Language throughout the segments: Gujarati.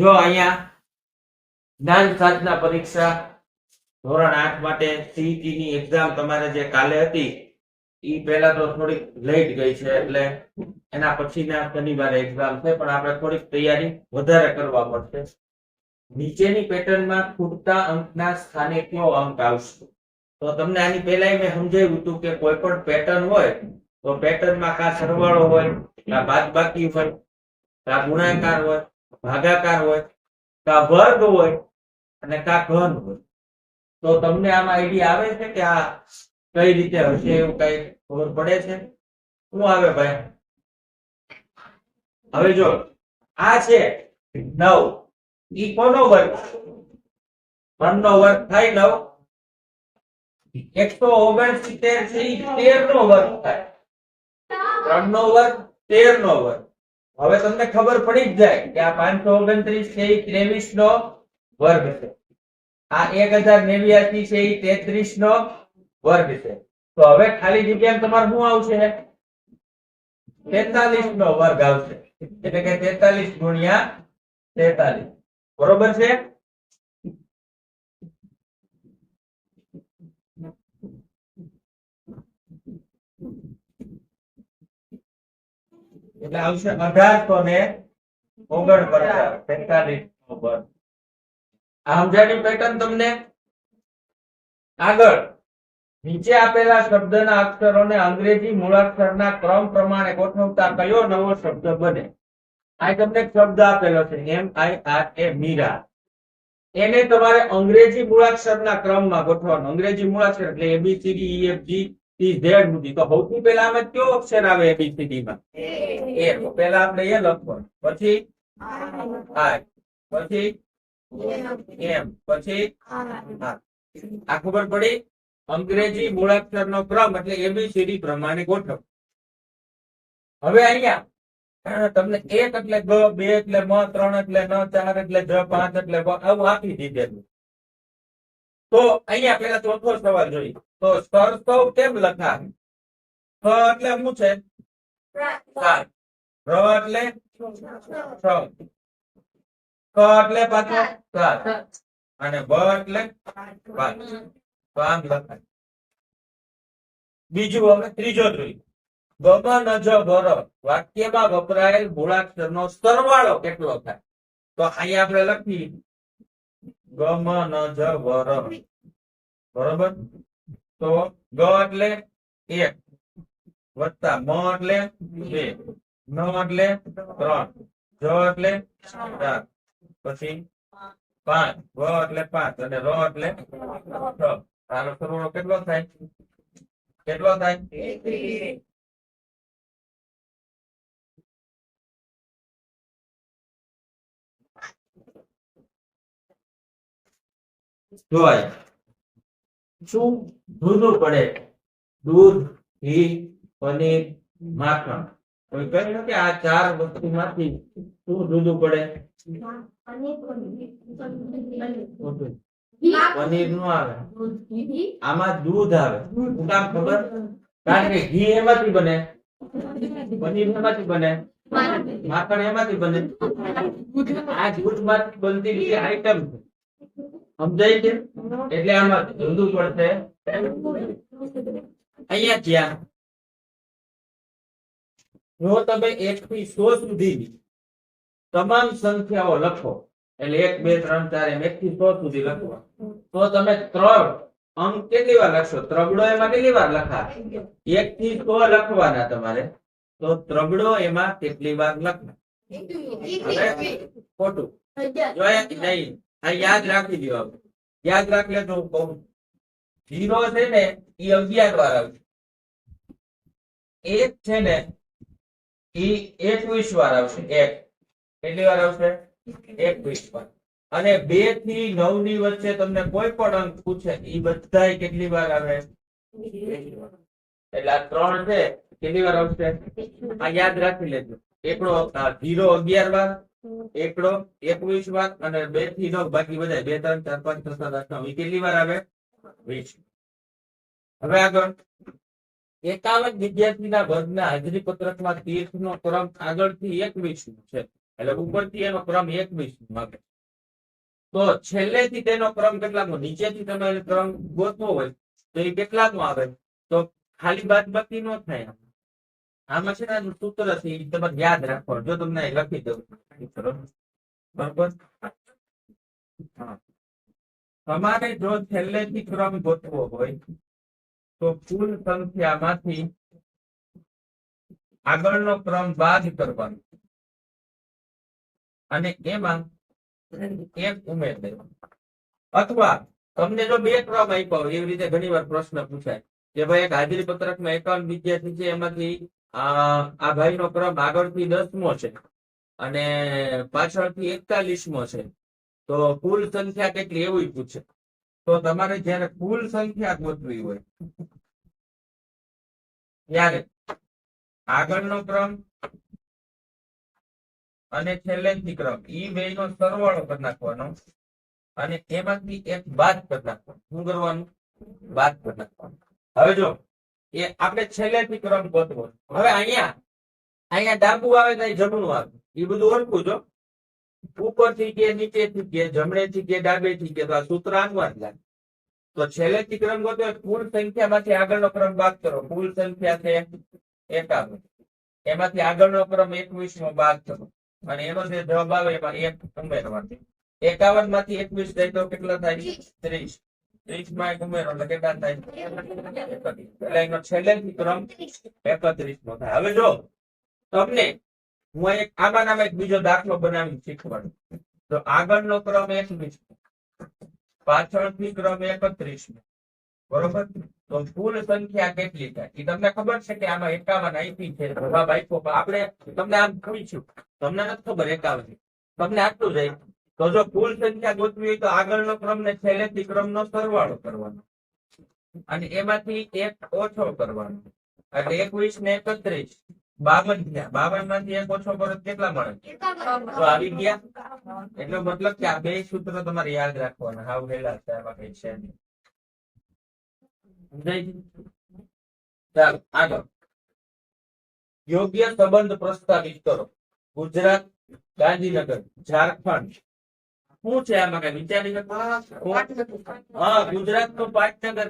જો અહીંયા જ્ઞાન સાધના પરીક્ષા ધોરણ 8 માટે સીઈટી ની એક્ઝામ તમારે જે કાલે હતી ઈ પહેલા તો થોડીક લેટ ગઈ છે, એટલે એના પછીના શનિવારે એક્ઝામ છે, પણ આપણે થોડીક તૈયારી વધારે કરવા પડશે. નીચેની પેટર્નમાં ખૂટતા અંકના સ્થાને કયો અંક આવશે? તો તમને આની પહેલા મેં સમજાવ્યું હતું કે કોઈ પણ પેટર્ન હોય તો પેટર્નમાં કા સરવાળો હોય, કા બાદબાકી હોય, કા ગુણાકાર હોય, ભાગાકાર હોય, કા વર્ગ હોય અને કા ઘન હોય. તો તમને આમાં આઈડિયા આવે છે કે આ કઈ રીતે હશે? એવું કઈ ખબર પડે છે? શું આવે ભાઈ? હવે જો આ છે 9, ઈ કોનો વર્ગ? 3 નો વર્ગ થાય 9. 169 છે ઈ 13 નો વર્ગ થાય. 3 નો વર્ગ 13 નો વર્ગ. હવે તમને ખબર પડી જ જાય કે આ 529 છે ઈ 23 નો વર્ગ છે. આ 1089 છે ઈ 33 નો વર્ગ છે. તો હવે ખાલી જગ્યામાં તમારે શું આવશે? 43 નો વર્ગ આવશે. એટલે કે 43 ગુણ્યા 43. બરોબર છે? એટલે આવશે 1849 43 નો વર્ગ. આ સમજાણી પેટર્ન તમને? આગળ નીચે આપેલા શબ્દના અક્ષરોને અંગ્રેજી મૂળાક્ષરના ક્રમ પ્રમાણે ગોઠવતા કયો નવો શબ્દ બને? આ તમને શબ્દ આપેલો છે MIRA, મીરા. એને તમારે અંગ્રેજી મૂળાક્ષરના ક્રમમાં ગોઠવવાનો. અંગ્રેજી મૂળાક્ષર એટલે ABCD EFG Z સુધી. તો સૌથી પહેલા આમાં કયો અક્ષર આવે ABCD માં? A. તો પહેલા આપણે એ લખવાનું, પછી I, પછી M, પછી આ ખબર પડી? અંગ્રેજી મૂળાક્ષરનો ક્રમ એટલે ABCD પ્રમાણે ગોઠવ. હવે અહીંયા તમને 1 એટલે ગ, 2 એટલે મ, 3 એટલે ન, 4 એટલે જ, 5 એટલે વ, આવું આપી દીધેલું. તો અહીંયા પેલા ચોથો સવાલ જોઈએ. તો સરસવ કેમ લખાય? સ એટલે શું છે? 7. ર એટલે 6. ક એટલે પાછો 7 અને બ એટલે 5. તો આમ લખાય. બીજું હવે ત્રીજો જોઈએ. ગમ ન જ ભર વાક્યમાં વપરાયેલ મૂળાક્ષરનો સરવાળો કેટલો થાય? તો અહીંયા આપણે લખીએ ગમ ન જ ભર. બરોબર? તો ગ એટલે 1 વત્તા મ એટલે 2, ન એટલે 3, જ એટલે 4, પછી 5, વ એટલે 5 અને ર એટલે 6. આનો સરવાળો કેટલો થાય? કેટલો થાય? 21. જોય શું જુદું પડે? દૂધ, ઘી, પનીર, માખણ. કોઈ કહે કે આ 4 વસ્તુમાંથી શું જુદું પડે? પનીર નું આવે, આમાં દૂધ આવે. શું કામ ખબર? કારણ કે ઘી એમાંથી બને, પનીર એમાંથી બને, માખણ એમાંથી બને. આ દૂધ માંથી બનતી બીજી આઈટમ છે. સમજાય છે? એટલે આમાં જુદું પડશે. અહીંયા જ્યાં જો તમે 1 થી 100 સુધીની તમામ સંખ્યાઓ લખો, એટલે 1 2 3 4 એમ 1 થી 100 સુધી લખવા, તો તમે 3 અંક કેટલી વાર લખશો? ત્રગડો એમાં કેટલી વાર લખાય? 1 થી 100 લખવાના તમારે, તો ત્રગડો એમાં કેટલી વાર લખવા? ખોટું જોયા નહીં. આ યાદ રાખી દો. યાદ રાખી લેજો. હું કહું 0 છે ને એ 11 વાર આવશે. 1 છે ને એ 21 વાર આવશે. 1 કેટલી વાર આવશે? 21 વાર. અને 2 થી 9 ની વચ્ચે તમને કોઈ પણ અંક પૂછે એ બધાય કેટલી વાર આવે? એટલે આ 3 છે કેટલી વાર આવશે? આ યાદ રાખી લેજો. એકડો 0 11 વાર, એકડો 21 વાર અને 2 થી 9 બાકી બધા 2 3 4 5 6 7 8 9 કેટલી વાર આવે? 20. હવે આગળ 51 વિદ્યાર્થીના વર્ગના હાજરી પત્રકમાં 30 નો ક્રમ આગળથી 21 છે. એટલે ઉપરથી એનો ક્રમ 21 આવે. તો છેલ્લેથી તેનો ક્રમ કેટલામો, નીચેથી તમે ક્રમ ગોતવો હોય તો એ કેટલામો આવે? તો ખાલી બાદબાકી નો થાય. આમાં છે ને આનું સૂત્ર છે એ તમારે યાદ રાખવાનું. જો તમને અહીં લખી દઉં બરોબર. હા. તમારે જો છેલ્લેથી ક્રમ ગોતવો હોય તો કુલ સંખ્યામાંથી આગળનો ક્રમ બાદ કરવાનો અને એમાં એક ઉમેર દેવાનો. અથવા તમને જો બે ક્રમ આપ્યો હોય, એવી રીતે ઘણી વાર પ્રશ્ન પૂછાય કે ભાઈ એક હાજરી પત્રકમાં 51 વિદ્યાર્થી છે, એમાંથી આ ભાઈનો ક્રમ આગળથી 10મો છે અને પાછળથી 41મો છે, તો કુલ સંખ્યા કેટલી એવું પૂછે. તો તમારે જયારે કુલ સંખ્યા ગોતવી હોય ત્યારે આગળનો ક્રમ અને છેલ્લેથી ક્રમ ઈ બેયનો સરવાળો કરી નાખવાનો અને એમાંથી એક બાદ કરી નાખવાનો. શું કરવાનું? બાદ કરી નાખવાનું. હવે જો એ આપણે છેલ્લેથી ક્રમ ગોતવો. હવે અહીંયા ડાબું આવે તો જમણું આવે, એ બધું ઓળખું છો. ઉપરથી કે નીચેથી કે જમણેથી કે ડાબેથી કે, તો આ સૂત્ર આનવા જ લાગે. તો છેલ્લેથી ક્રમ ગોતો કુલ સંખ્યામાંથી આગળનો ક્રમ બાદ કરો. કુલ સંખ્યા છે 51, એમાંથી આગળનો ક્રમ 21મો બાદ કરો અને એનો જે જવાબ આવે એમાં એક ઉમેરવાનો. 51 માંથી 21 જાય તો કેટલા થાય? 30. 30 માં એક ઉમેરો એટલે કેટલા થાય? 31. એટલે એનો છેલ્લેથી ક્રમ 31મો થાય. હવે જો તમને હું એક આમાં એક બીજો દાખલો બનાવી શીખવાડું. તો આગળનો ક્રમ 21, પાછળથી ક્રમ 31, બરોબર. તો કુલ સંખ્યા કેટલી થાય એ તમને ખબર છે કે આમાં 51 આપી છે, જવાબ આપ્યો. આપણે તમને આમ પૂછ્યું, તમને નથી ખબર 51, તમને આટલું જાય. તો જો કુલ સંખ્યા ગોતવી હોય તો આગળનો ક્રમ ને છેલ્લેથી ક્રમનો સરવાળો કરવાનો અને એમાંથી એક ઓછો કરવાનો. એટલે 21 ને 31 52 થયા. 52 માંથી એક ઓછો કરો કેટલા મળે? તો આવી ગયા. એટલે મતલબ કે આ બે સૂત્રો તમારે યાદ રાખવાના. હાવ હેલા છે, આમાં કઈ છે નહીં. ચાલો આગળ. યોગ્ય સંબંધ પ્રસ્તાવિત કરો. ગુજરાત, ગાંધીનગર, ઝારખંડ. શું છે આમાં કઈ વિચારી શકો? હા, ગુજરાત નું પાટનગર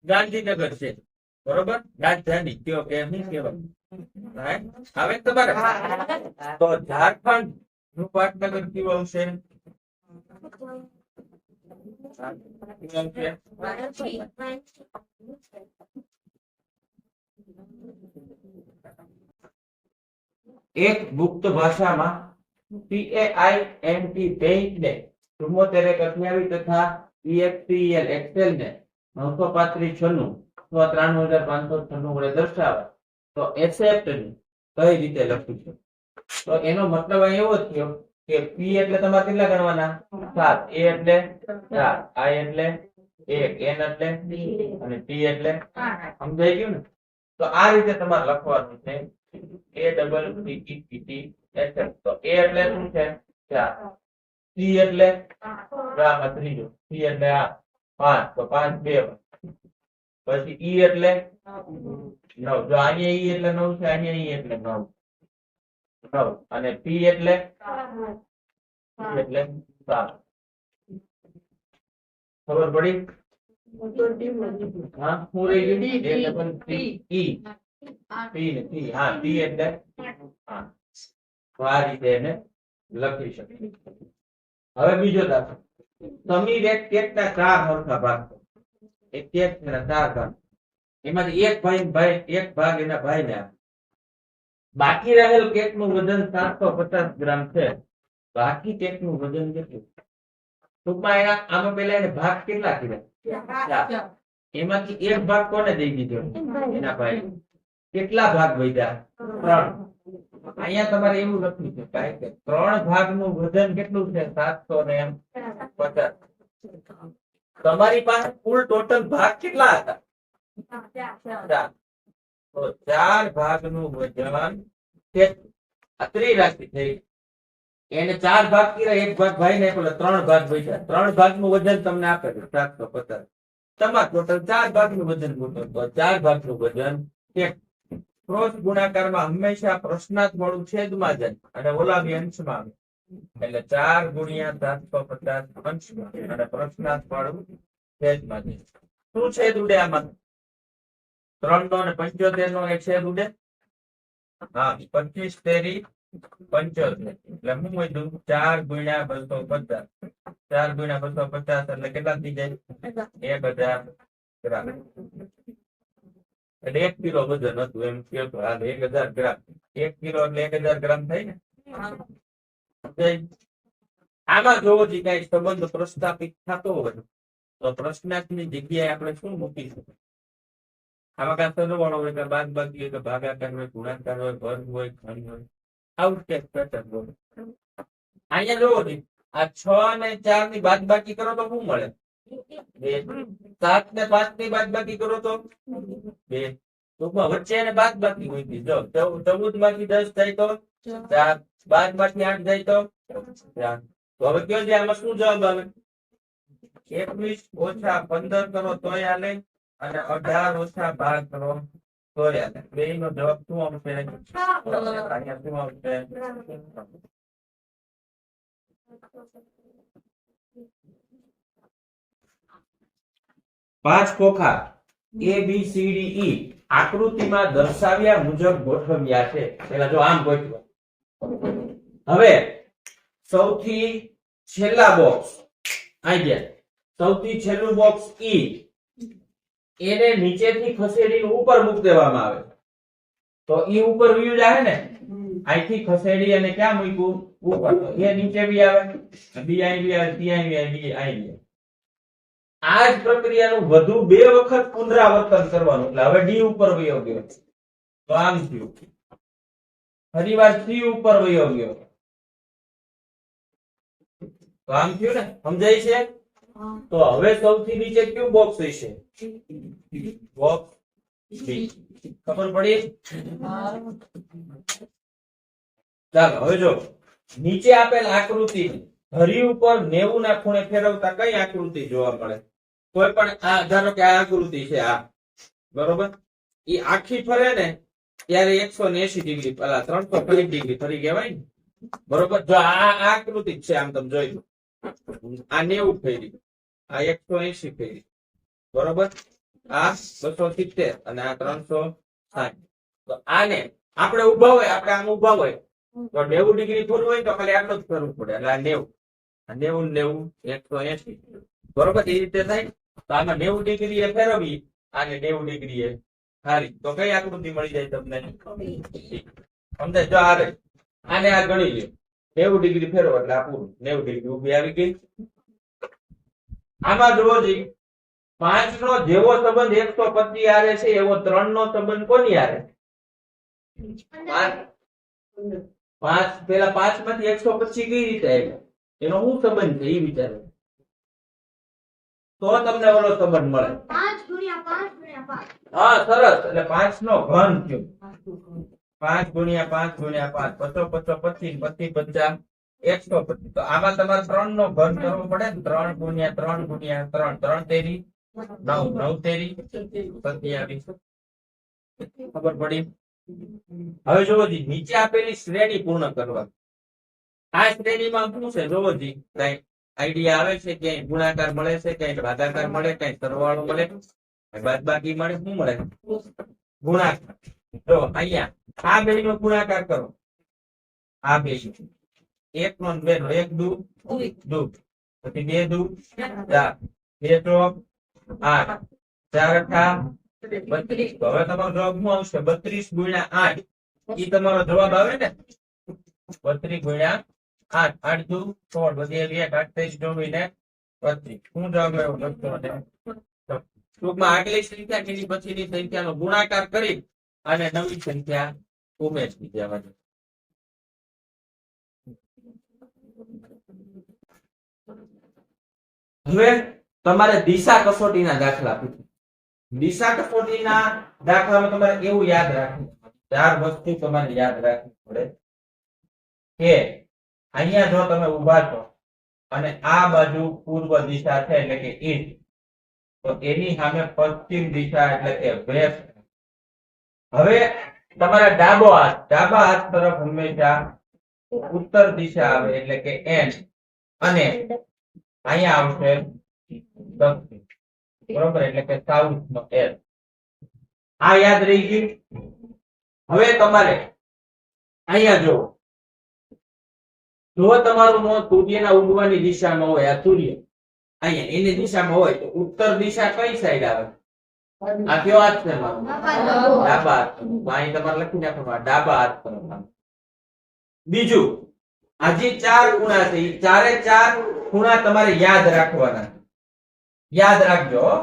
ગાંધીનગર છે, બરોબર. રાજધાની કયો કે શું કહેવાય હવે તમારે. તો ઝારખંડ નું પાટનગર કયું આવશે? એક ગુપ્ત ભાષામાં PAINT પેઇન્ટ ને 7428 તથા EXCL એક્સેલ ને 93596 અથવા 93596 વડે દર્શાવે તો એસેપ્ટ કઈ રીતે લખ્યું છે? તો એનો મતલબ એવો થયો કે P એટલે તમારે કેટલા ગણવાના? 7. A એટલે 4, I એટલે 1, N એટલે 2 અને T એટલે 8. સમજાઈ ગયું ને? તો આ રીતે તમારે લખવાનું છે. ACCT accept. તો A એટલે શું છે? 4. C એટલે ત્રીજો, C એટલે 5, તો 5 2. પછી E એટલે 9. જો અહીંયા E એટલે 9 છે, અહીંયા E એટલે 9 અને P એટલે 7. ખબર પડી? હા, હું રહી ગયું એટલે પણ P ને P. હા, P એટલે 8. તો આ રીતે એને લખી શકીએ. હવે બીજો દાખલો. સમીર એક કેકના 4 સરખા ભાગ. એક કેકના 4 ભાગ, એમાંથી એક ભાગ એના ભાઈને આપે. બાકી રહેલ કેકનું વજન 750 ગ્રામ છે. બાકી કેકનું વજન કેટલું? ટૂંકમાં આમાં પેલા એને ભાગ કેટલા કર્યા? એમાંથી એક ભાગ કોને દઈ દીધો? એના ભાઈ. કેટલા ભાગ વધ્યા? 3. અહીંયા તમારે એવું લખ્યું છે કે 3 ભાગનું વજન કેટલું છે? 750. તમારી પાસે કુલ ટોટલ ભાગ કેટલા હતા? 4. તો 4 ભાગનું વજન ત્રિરાશી થઈ. એને 4 ભાગ કર્યા, એક ભાગ ભાઈ ને 3 ભાગ વધ્યા. 3 ભાગનું વજન તમને આપેલું 750. તમારે ટોટલ 4 ભાગનું વજન ગોતો. તો 4 ભાગનું વજન ક્રોસ ગુણાકારમાં હંમેશા પ્રશ્નાર્થ વાળું છેદમાં જાય અને ઓલાવી અંશમાં આવે. એટલે 4 ગુણ્યા 750 અંશમાં અને પ્રશ્નાર્થ વાળું છેદમાં જાય. શું છેદ ઉડે આમાં? 3 નો અને 75 નો એક છેદ ઉડે. હા, 25 તેરી 75. એટલે હું કીધું 4 ગુણ્યા 250. 4 ગુણ્યા 250 એટલે કેટલા થઈ જાય? 1000 ગ્રામ. એટલે 1 કિલો વજન હતું એમ કહેતો. હાલ 1000 ગ્રામ. 1 કિલો એટલે 1000 ગ્રામ થાય ને. આમાં જોવો જે કઈ સંબંધ પ્રસ્થાપિત થતો હોય તો પ્રશ્નાર્થની જગ્યાએ આપણે શું મૂકીશું? આમાં કાંઈ સરવાળો હોય કે બાદબાકી હોય કે ભાગાકાર હોય, ગુણાકાર હોય, વર્ગ હોય, ઘન હોય, આવું કંઈક પેટર્ન હોય. અહીંયા જોવો જી, આ 6 અને 4 ની બાદબાકી કરો તો શું મળે? 2. 7 ને 5 ની બાદબાકી કરો તો 2. ટૂંકમાં વચ્ચે એને બાદબાકી મૂકી. જો 14 માંથી 10 જાય તો 4, 12 માંથી 8 જાય તો 4. તો હવે કયો છે આમાં શું જવાબ આવે? 21 ઓછા 15 કરો તોય હાલે અને 18 ઓછા 12 કરો તોય હાલે. બેયનો જવાબ શું આવશે? અહીંયા શું આવશે? 5 ખોખા ABCDE આકૃતિમાં દર્શાવ્યા મુજબ ગોઠવ્યા છે. પેલા જો આમ ગોઠવો. હવે સૌથી છેલ્લા બોક્સ આવી ગયા. સૌથી છેલ્લું બોક્સ E એને નીચેથી ખસેડીને ઉપર મૂકી દેવામાં આવે તો E ઉપર વ્યૂ જાય ને. અહીંથી ખસેડી અને ક્યાં મૂક્યું? ઉપર. તો એ નીચે બી આવે, B અહીં બી આવે, C અહીં બી આવે, D અહીં બી આવે. આ જ પ્રક્રિયાનું વધુ 2 વખત પુનરાવર્તન કરવાનું. એટલે હવે D ઉપર વયો ગયો તો આમ થયું. ફરીવાર C ઉપર વયો ગયો તો આમ થયું ને. સમજાય છે? તો હવે સૌથી નીચે કયું બોક્સ હશે? બોક્સ બી. ખબર પડી? ચાલો હવે જો નીચે આપેલ આકૃતિ ધરી ઉપર 90 ના ખૂણે ફેરવતા કઈ આકૃતિ જોવા મળે? કોઈ પણ આ ધારો કે આ આકૃતિ છે આ, બરોબર? એ આખી ફરે ને ત્યારે 180 ડિગ્રી પેલા 360 ડિગ્રી ફરી કહેવાય ને, બરોબર? જો આ આકૃતિ છે આમ તમે જોઈ લો. આ 90 ફેરી, આ 180 ફેરી, બરોબર? આ 270 અને આ 360. તો આને આપણે ઉભા હોય, આપણે આમ ઉભા હોય તો 90 ડિગ્રી ફરવું હોય તો ખાલી આટલું જ ફરવું પડે. એટલે આ 90 180, બરોબર? એ રીતે થાય. તો આમાં 90 ડિગ્રી એ ફેરવી, આને 90 ડિગ્રી એ હારી, તો કઈ આકૃતિ મળી જાય તમને? સમજાય? જો આ રહી, આને આ ગણી લ્યો. 90 ડિગ્રી ફેરવો એટલે આ પૂરું. 90 ડિગ્રી ઊભી આવી ગઈ. આમાં જોવો જી, 5 નો જેવો સંબંધ 125 આરે છે એવો 3 નો સંબંધ કોની આરે? 5 પેલા 5 માંથી 125 કઈ રીતે આવ્યો? એનો શું સંબંધ છે એ વિચારો તો તમને ઓલો સંબંધ મળે. 5 ગુણ્યા 5 ગુણ્યા 5. હા, સરસ. એટલે 5 નો ઘન થયો. 5 ગુણ્યા 5 ગુણ્યા 5 25 25 125. તો આમાં તમારે 3 નો ઘન કરવો પડે ને. 3 ગુણ્યા 3 ગુણ્યા 3 3 તેરી 9 9 તેરી 27. ખબર પડી? હવે જોવો જી, નીચે આપેલી શ્રેણી પૂર્ણ કરવા. આ શ્રેણીમાં શું છે જોવો જી, કઈ આઈડિયા આવે છે? ક્યાંય ગુણાકાર મળે છે, ક્યાંય ભાગાકાર મળે, ક્યાંય સરવાળો મળે, બાદબાકી મળે, શું મળે? ગુણાકાર. જો અહીંયા આ બે નો ગુણાકાર કરો. આ બે 1 નો 2 નો 1 દુ દુ, પછી 2 દુ 4, 2 ચોક 8, 4 અઠા 32. તો હવે તમારો જવાબ શું આવશે? 32 ગુણ્યા 8. ઈ તમારો જવાબ આવે ને. 32 ગુણ્યા 8, 8 દુ 16, વધી 1 28 જોઈને 32. શું જવાબ આવ્યો? ટૂંકમાં આગલી સંખ્યા કે પછીની સંખ્યાનો ગુણાકાર કરી અને નવી સંખ્યા ઉમેરી દેવાની. હવે તમારે દિશા કસોટીના દાખલા પૂછે. દિશા કસોટીના દાખલામાં તમારે એવું યાદ રાખવું, 4 વસ્તુ તમારે યાદ રાખવી પડે કે અહીંયા જો તમે ઉભા છો અને આ બાજુ પૂર્વ દિશા છે એટલે કે ઈસ્ટ, તો એની સામે પશ્ચિમ દિશા એટલે કે વેસ્ટ. હવે તમારા ડાબા હાથ તરફ હંમેશા ઉત્તર દિશા આવે એટલે કે એન, અને અહીંયા આવશે દક્ષિણ, બરોબર, એટલે કે સાઉથ નો એલ. આ યાદ રહી ગયું. હવે તમારે અહીંયા જો તમારું નો સૂર્યના ઉગવાની દિશામાં હોય, આ સૂર્ય અહીંયા એની દિશામાં હોય તો ઉત્તર દિશા કઈ સાઈડ આવે? આ કયો હાથ છે મારો? ડાબા હાથ. અહીં તમારે લખી નાખવાનું ડાબા હાથ તરફ આવે. બીજું, આ જે ચાર ખૂણા છે એ ચારે ચાર ખૂણા તમારે યાદ રાખવાના. યાદ રાખજો હો.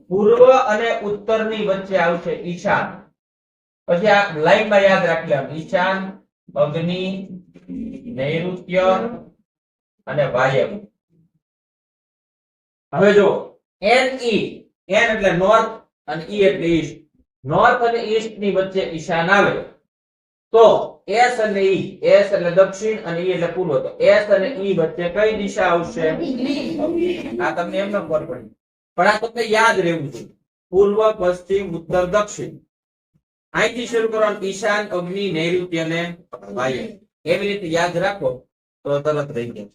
પૂર્વ અને ઉત્તર ની વચ્ચે આવશે ઈશાન. પછી આ લાઈન માં યાદ રાખી લેવાનું ઈશાન, અગ્નિ, નૈઋત્ય અને વાયવ્ય. હવે જો એન એટલે નોર્થ અને ઈ એટલે ઈસ્ટ. નોર્થ અને ઈસ્ટ ની વચ્ચે ઈશાન આવે તો એસ અને ઈ, એસ એટલે દક્ષિણ અને ઈ એટલે પૂર્વ, તો એસ અને ઈ વચ્ચે કઈ દિશા આવશે? આ તમને એમ ન ખબર પડી, પણ આ તમને યાદ રહેવું છે. પૂર્વ, પશ્ચિમ, ઉત્તર, દક્ષિણ. અહીંથી શરૂ કરવાનું ઈશાન, અગ્નિ, નૈઋત્ય અને વાયવ્ય. એવી રીતે યાદ રાખો તો તરત રહી જાય.